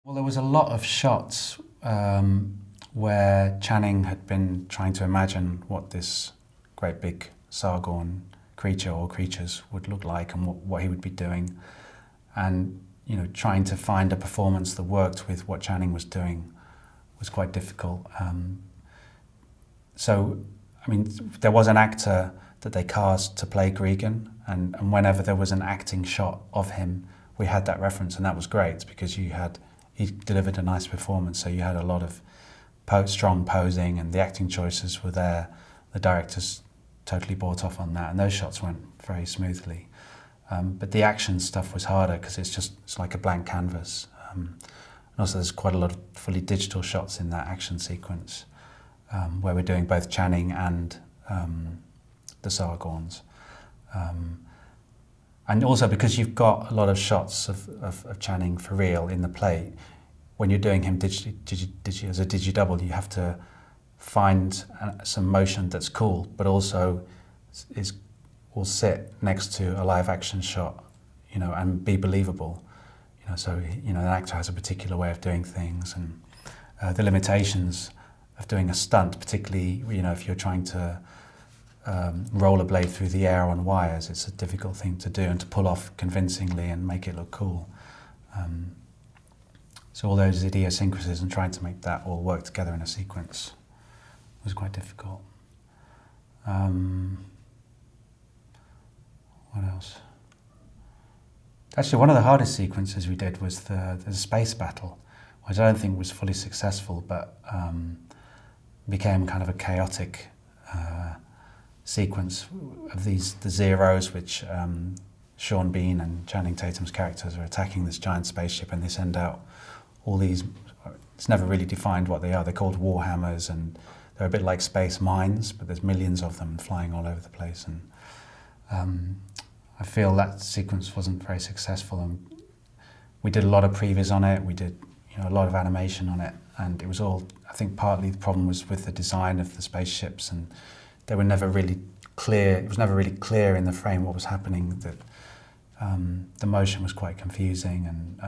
Well, there was a lot of shots where Channing had been trying to imagine what this great big Sargon creature or creatures would look like and what he would be doing, and trying to find a performance that worked with what Channing was doing was quite difficult. So, I mean, there was an actor that they cast to play Gregan, and whenever there was an acting shot of him, we had that reference, and that was great because he delivered a nice performance. So you had a lot of strong posing, and the acting choices were there. The directors totally bought off on that, and those shots went very smoothly. But the action stuff was harder because it's like a blank canvas. And also there's quite a lot of fully digital shots in that action sequence where we're doing both Channing and the Sargons. And also because you've got a lot of shots of Channing for real in the play, when you're doing him as a digidouble, you have to find some motion that's cool, but also will sit next to a live action shot, and be believable. So an actor has a particular way of doing things, and the limitations of doing a stunt, particularly if you're trying to rollerblade through the air on wires, it's a difficult thing to do and to pull off convincingly and make it look cool. So all those idiosyncrasies and trying to make that all work together in a sequence was quite difficult. What else? Actually, one of the hardest sequences we did was the space battle, which I don't think was fully successful, but became kind of a chaotic sequence of the zeros, which Sean Bean and Channing Tatum's characters are attacking this giant spaceship, and they send out all these, it's never really defined what they are, they're called warhammers, and they're a bit like space mines, but there's millions of them flying all over the place. And I feel that sequence wasn't very successful, and we did a lot of previs on it, we did a lot of animation on it, and it was all, I think partly the problem was with the design of the spaceships, and they were never really clear, it was never really clear in the frame what was happening, that the motion was quite confusing and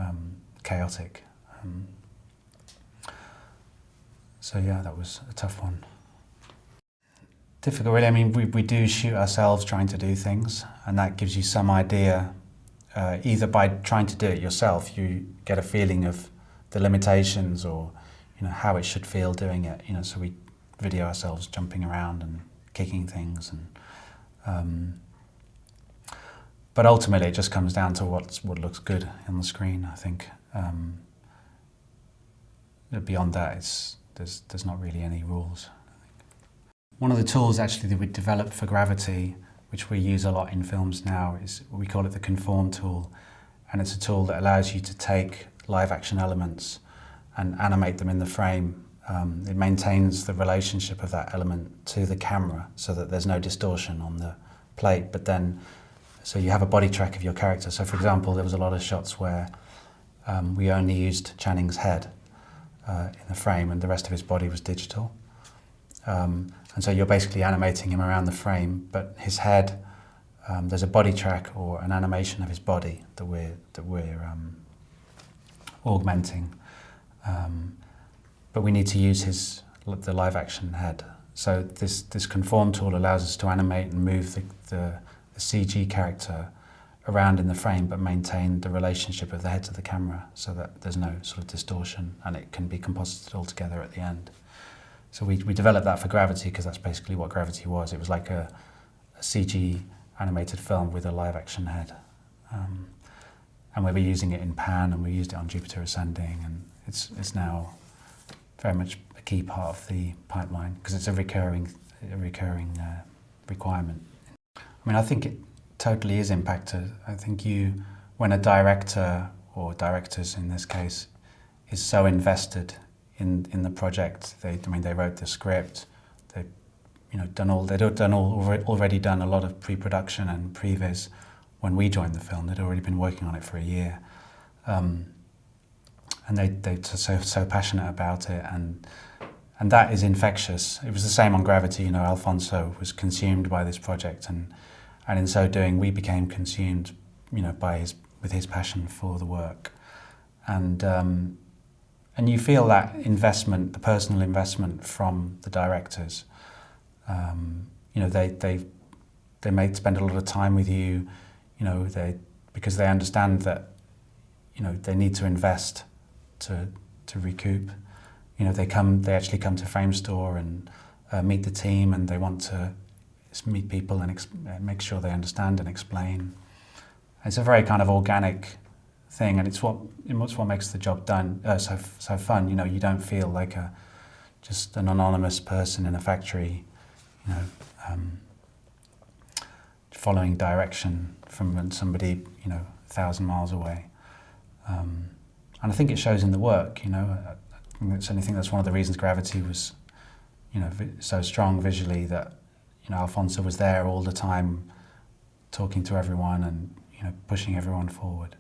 chaotic. So yeah, that was a tough one. Difficult really, I mean, we do shoot ourselves trying to do things, and that gives you some idea, either by trying to do it yourself, you get a feeling of the limitations or how it should feel doing it, so we video ourselves jumping around and kicking things, and but ultimately it just comes down to what looks good on the screen, I think. Beyond that, there's not really any rules. One of the tools actually that we developed for gravity, which we use a lot in films now, is we call it the conform tool, and it's a tool that allows you to take live action elements and animate them in the frame. It maintains the relationship of that element to the camera so that there's no distortion on the plate, but then, so you have a body track of your character. So for example, there was a lot of shots where we only used Channing's head in the frame and the rest of his body was digital. And so you're basically animating him around the frame, but his head, there's a body track or an animation of his body that we're augmenting. But we need to use the live action head. So this conform tool allows us to animate and move the CG character around in the frame, but maintain the relationship of the head to the camera so that there's no sort of distortion and it can be composited all together at the end. So we developed that for Gravity because that's basically what Gravity was. It was like a CG animated film with a live action head. And we were using it in Pan, and we used it on Jupiter Ascending, and it's now very much a key part of the pipeline because it's a recurring requirement. I mean, I think it totally is impacted. I think when a director, or directors in this case, is so invested in the project, they wrote the script, they'd already done a lot of pre-production and previs when we joined the film. They'd already been working on it for a year, and they're so passionate about it, and that is infectious. It was the same on Gravity. Alfonso was consumed by this project, and in so doing, we became consumed, with his passion for the work, and and you feel that investment, the personal investment from the directors. You know, they may spend a lot of time with you, you know, because they understand that, you know, they need to invest to recoup. You know, they actually come to Framestore and meet the team, and they want to meet people and make sure they understand and explain. It's a very kind of organic thing, and it's what makes the job done so fun. You know, you don't feel like just an anonymous person in a factory, you know, following direction from somebody, you know, 1,000 miles away. And I think it shows in the work. You know, I certainly think that's one of the reasons Gravity was, you know, so strong visually, that, you know, Alfonso was there all the time, talking to everyone and, you know, pushing everyone forward.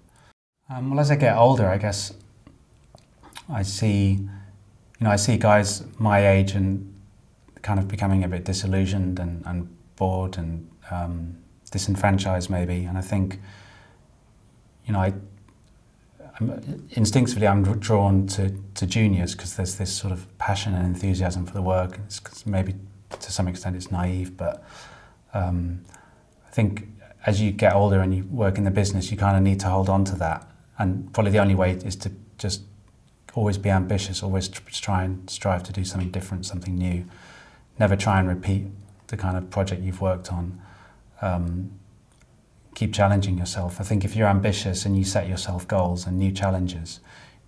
Well, as I get older, I guess I see guys my age and kind of becoming a bit disillusioned and bored and disenfranchised maybe. And I think, you know, instinctively I'm drawn to juniors, because there's this sort of passion and enthusiasm for the work. Maybe to some extent it's naive, but I think as you get older and you work in the business, you kind of need to hold on to that. And probably the only way is to just always be ambitious, always try and strive to do something different, something new. Never try and repeat the kind of project you've worked on. Keep challenging yourself. I think if you're ambitious and you set yourself goals and new challenges,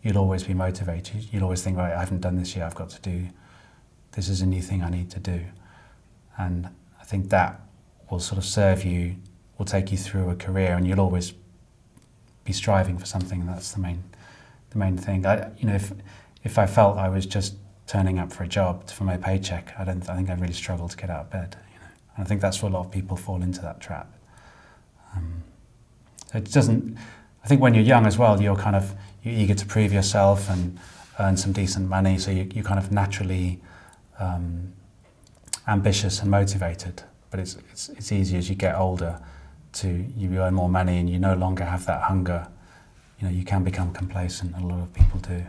you'll always be motivated. You'll always think, right, I haven't done this yet, I've got to do, this is a new thing I need to do. And I think that will sort of serve you, will take you through a career, and you'll always be striving for something. That's the main thing. You know, if I felt I was just turning up for a job for my paycheck, I think I'd really struggle to get out of bed. You know, and I think that's where a lot of people fall into that trap. It doesn't. I think when you're young as well, you're eager to prove yourself and earn some decent money, so you're kind of naturally ambitious and motivated. But it's easy as you get older you earn more money and you no longer have that hunger. You know, you can become complacent, and a lot of people do.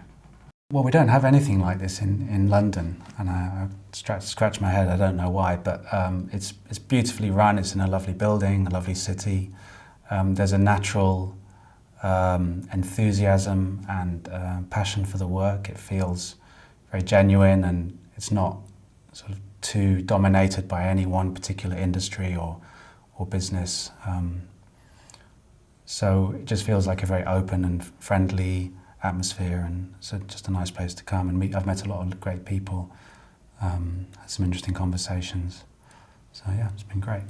Well, we don't have anything like this in London, and I scratch my head, I don't know why, but it's beautifully run, it's in a lovely building, a lovely city. There's a natural enthusiasm and passion for the work. It feels very genuine, and it's not sort of too dominated by any one particular industry or business. So it just feels like a very open and friendly atmosphere, and so just a nice place to come and meet. I've met a lot of great people, had some interesting conversations. So yeah, it's been great.